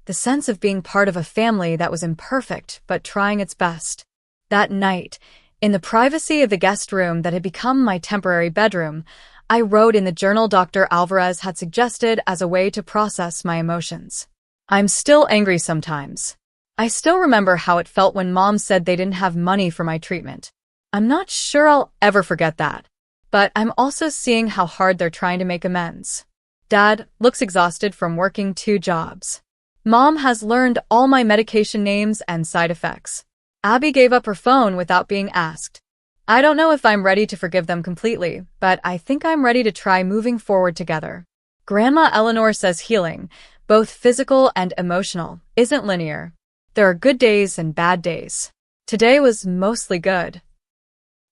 the sense of being part of a family that was imperfect but trying its best. That night, in the privacy of the guest room that had become my temporary bedroom, I wrote in the journal Dr. Alvarez had suggested as a way to process my emotions. I'm still angry sometimes. I still remember how it felt when Mom said they didn't have money for my treatment. I'm not sure I'll ever forget that, but I'm also seeing how hard they're trying to make amends. Dad looks exhausted from working 2 jobs. Mom has learned all my medication names and side effects. Abby gave up her phone without being asked. I don't know if I'm ready to forgive them completely, but I think I'm ready to try moving forward together. Grandma Eleanor says healing, both physical and emotional, isn't linear. There are good days and bad days. Today was mostly good.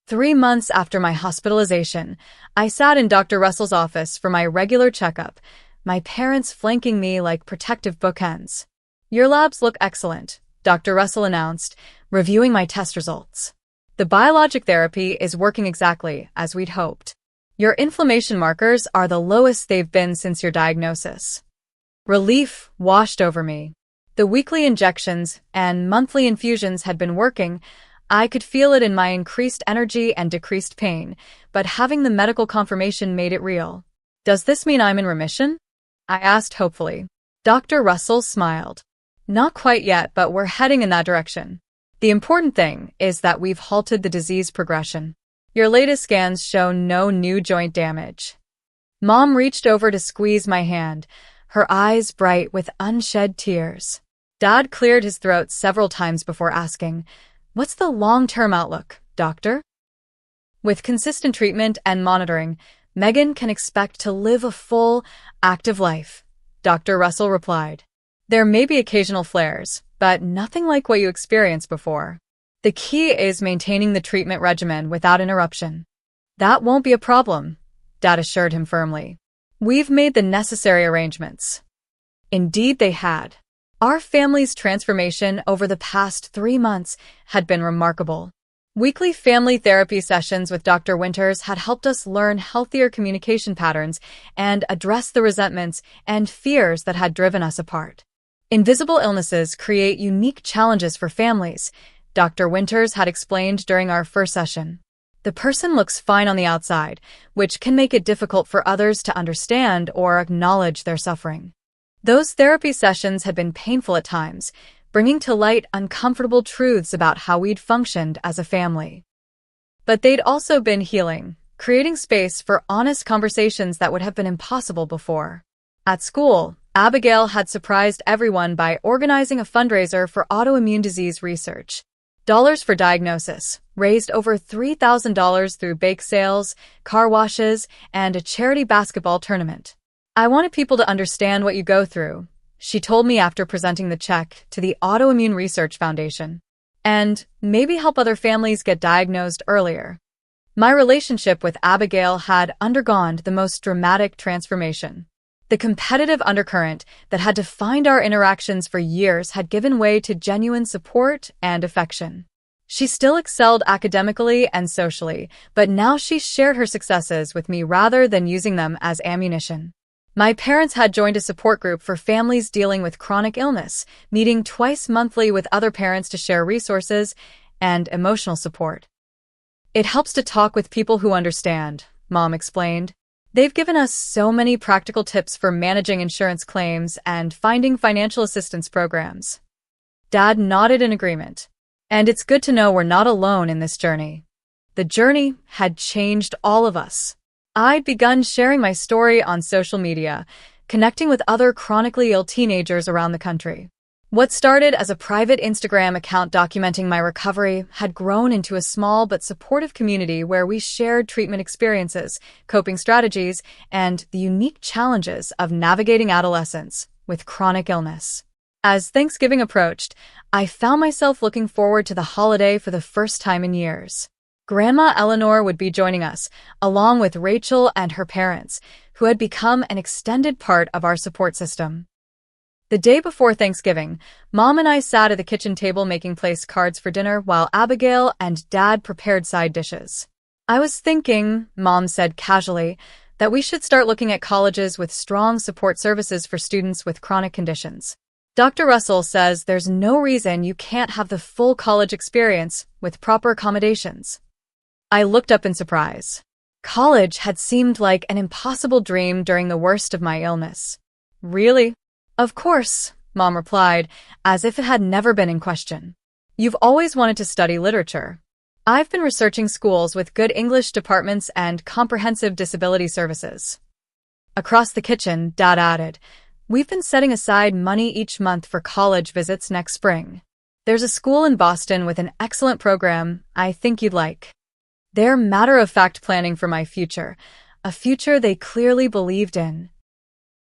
3 months after my hospitalization, I sat in Dr. Russell's office for my regular checkup, my parents flanking me like protective bookends. Your labs look excellent, Dr. Russell announced, reviewing my test results. The biologic therapy is working exactly as we'd hoped. Your inflammation markers are the lowest they've been since your diagnosis. Relief washed over me. The weekly injections and monthly infusions had been working. I could feel it in my increased energy and decreased pain, but having the medical confirmation made it real. Does this mean I'm in remission? I asked hopefully. Dr. Russell smiled. Not quite yet, but we're heading in that direction. The important thing is that we've halted the disease progression. Your latest scans show no new joint damage. Mom reached over to squeeze my hand, her eyes bright with unshed tears. Dad cleared his throat several times before asking, "What's the long-term outlook, doctor?" With consistent treatment and monitoring, Megan can expect to live a full, active life, Dr. Russell replied. There may be occasional flares, but nothing like what you experienced before. The key is maintaining the treatment regimen without interruption. That won't be a problem, Dad assured him firmly. We've made the necessary arrangements. Indeed they had. Our family's transformation over the past 3 months had been remarkable. Weekly family therapy sessions with Dr. Winters had helped us learn healthier communication patterns and address the resentments and fears that had driven us apart. Invisible illnesses create unique challenges for families, Dr. Winters had explained during our first session. The person looks fine on the outside, which can make it difficult for others to understand or acknowledge their suffering. Those therapy sessions had been painful at times, bringing to light uncomfortable truths about how we'd functioned as a family. But they'd also been healing, creating space for honest conversations that would have been impossible before. At school, Abigail had surprised everyone by organizing a fundraiser for autoimmune disease research. Dollars for diagnosis, raised over $3,000 through bake sales, car washes, and a charity basketball tournament. I wanted people to understand what you go through, she told me after presenting the check to the Autoimmune Research Foundation. And maybe help other families get diagnosed earlier. My relationship with Abigail had undergone the most dramatic transformation. The competitive undercurrent that had defined our interactions for years had given way to genuine support and affection. She still excelled academically and socially, but now she shared her successes with me rather than using them as ammunition. My parents had joined a support group for families dealing with chronic illness, meeting twice monthly with other parents to share resources and emotional support. It helps to talk with people who understand, Mom explained. They've given us so many practical tips for managing insurance claims and finding financial assistance programs. Dad nodded in agreement. And it's good to know we're not alone in this journey. The journey had changed all of us. I'd begun sharing my story on social media, connecting with other chronically ill teenagers around the country. What started as a private Instagram account documenting my recovery had grown into a small but supportive community where we shared treatment experiences, coping strategies, and the unique challenges of navigating adolescence with chronic illness. As Thanksgiving approached, I found myself looking forward to the holiday for the first time in years. Grandma Eleanor would be joining us, along with Rachel and her parents, who had become an extended part of our support system. The day before Thanksgiving, Mom and I sat at the kitchen table making place cards for dinner while Abigail and Dad prepared side dishes. I was thinking, Mom said casually, that we should start looking at colleges with strong support services for students with chronic conditions. Dr. Russell says there's no reason you can't have the full college experience with proper accommodations. I looked up in surprise. College had seemed like an impossible dream during the worst of my illness. Really? Of course, Mom replied, as if it had never been in question. You've always wanted to study literature. I've been researching schools with good English departments and comprehensive disability services. Across the kitchen, Dad added, we've been setting aside money each month for college visits next spring. There's a school in Boston with an excellent program I think you'd like. Their matter-of-fact planning for my future, a future they clearly believed in,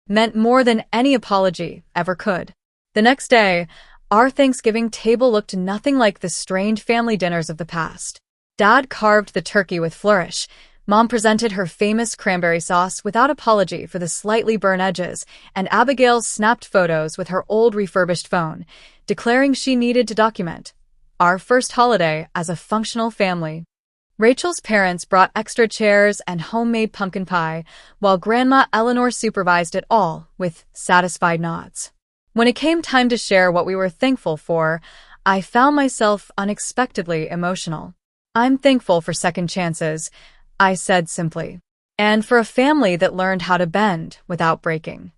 meant more than any apology ever could. The next day, our Thanksgiving table looked nothing like the strained family dinners of the past. Dad carved the turkey with flourish. Mom presented her famous cranberry sauce without apology for the slightly burnt edges, and Abigail snapped photos with her old refurbished phone, declaring she needed to document our first holiday as a functional family. Rachel's parents brought extra chairs and homemade pumpkin pie, while Grandma Eleanor supervised it all with satisfied nods. When it came time to share what we were thankful for, I found myself unexpectedly emotional. I'm thankful for second chances, I said simply, and for a family that learned how to bend without breaking.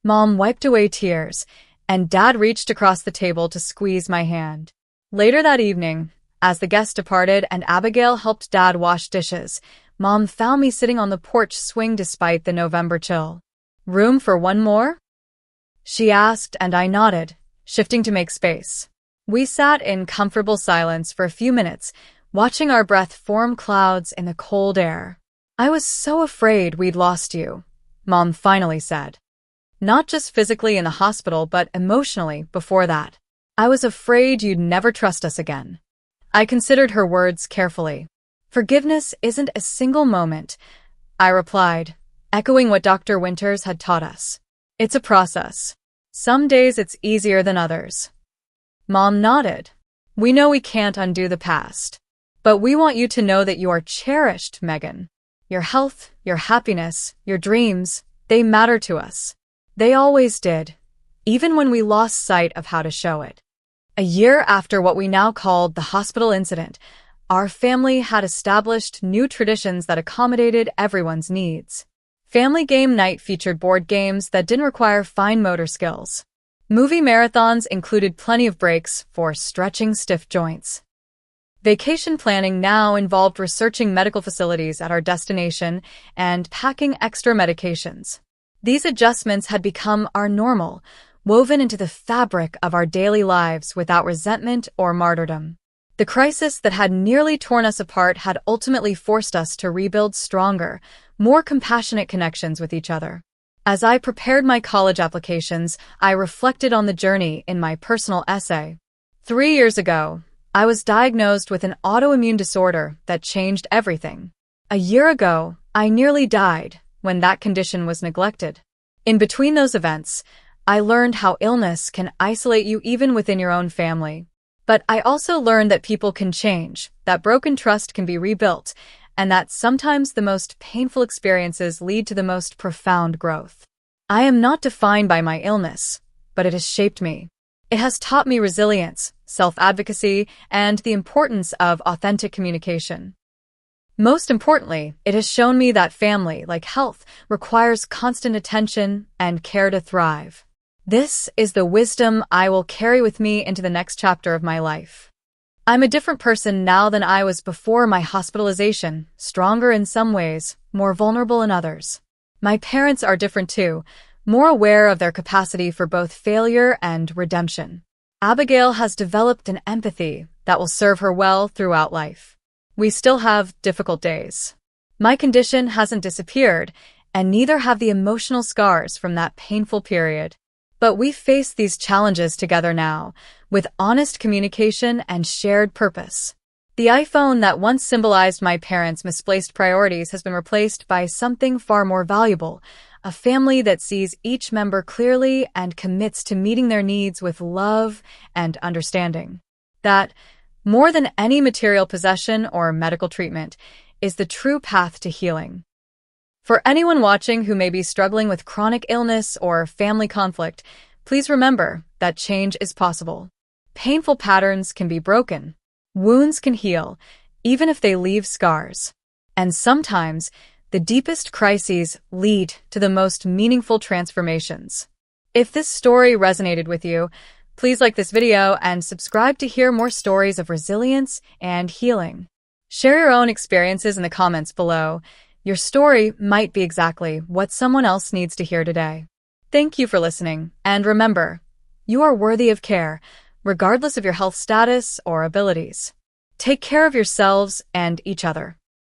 Mom wiped away tears, and Dad reached across the table to squeeze my hand. Later that evening, as the guests departed and Abigail helped Dad wash dishes, Mom found me sitting on the porch swing despite the November chill. Room for one more? She asked, and I nodded, shifting to make space. We sat in comfortable silence for a few minutes, watching our breath form clouds in the cold air. I was so afraid we'd lost you, Mom finally said. Not just physically in the hospital, but emotionally before that. I was afraid you'd never trust us again. I considered her words carefully. Forgiveness isn't a single moment, I replied, echoing what Dr. Winters had taught us. It's a process. Some days it's easier than others. Mom nodded. We know we can't undo the past. But we want you to know that you are cherished, Megan. Your health, your happiness, your dreams, they matter to us. They always did, even when we lost sight of how to show it. A year after what we now called the hospital incident, our family had established new traditions that accommodated everyone's needs. Family game night featured board games that didn't require fine motor skills. Movie marathons included plenty of breaks for stretching stiff joints. Vacation planning now involved researching medical facilities at our destination and packing extra medications. These adjustments had become our normal, woven into the fabric of our daily lives without resentment or martyrdom. The crisis that had nearly torn us apart had ultimately forced us to rebuild stronger, more compassionate connections with each other. As I prepared my college applications, I reflected on the journey in my personal essay. 3 years ago, I was diagnosed with an autoimmune disorder that changed everything. A year ago, I nearly died when that condition was neglected. In between those events, I learned how illness can isolate you even within your own family. But I also learned that people can change, that broken trust can be rebuilt, and that sometimes the most painful experiences lead to the most profound growth. I am not defined by my illness, but it has shaped me. It has taught me resilience, self-advocacy, and the importance of authentic communication. Most importantly, it has shown me that family, like health, requires constant attention and care to thrive. This is the wisdom I will carry with me into the next chapter of my life. I'm a different person now than I was before my hospitalization, stronger in some ways, more vulnerable in others. My parents are different too, more aware of their capacity for both failure and redemption. Abigail has developed an empathy that will serve her well throughout life. We still have difficult days. My condition hasn't disappeared, and neither have the emotional scars from that painful period. But we face these challenges together now, with honest communication and shared purpose. The iPhone that once symbolized my parents' misplaced priorities has been replaced by something far more valuable, a family that sees each member clearly and commits to meeting their needs with love and understanding. That, more than any material possession or medical treatment, is the true path to healing. For anyone watching who may be struggling with chronic illness or family conflict, please remember that change is possible. Painful patterns can be broken. Wounds can heal, even if they leave scars. And sometimes, the deepest crises lead to the most meaningful transformations. If this story resonated with you, please like this video and subscribe to hear more stories of resilience and healing. Share your own experiences in the comments below. Your story might be exactly what someone else needs to hear today. Thank you for listening, and remember, you are worthy of care, regardless of your health status or abilities. Take care of yourselves and each other.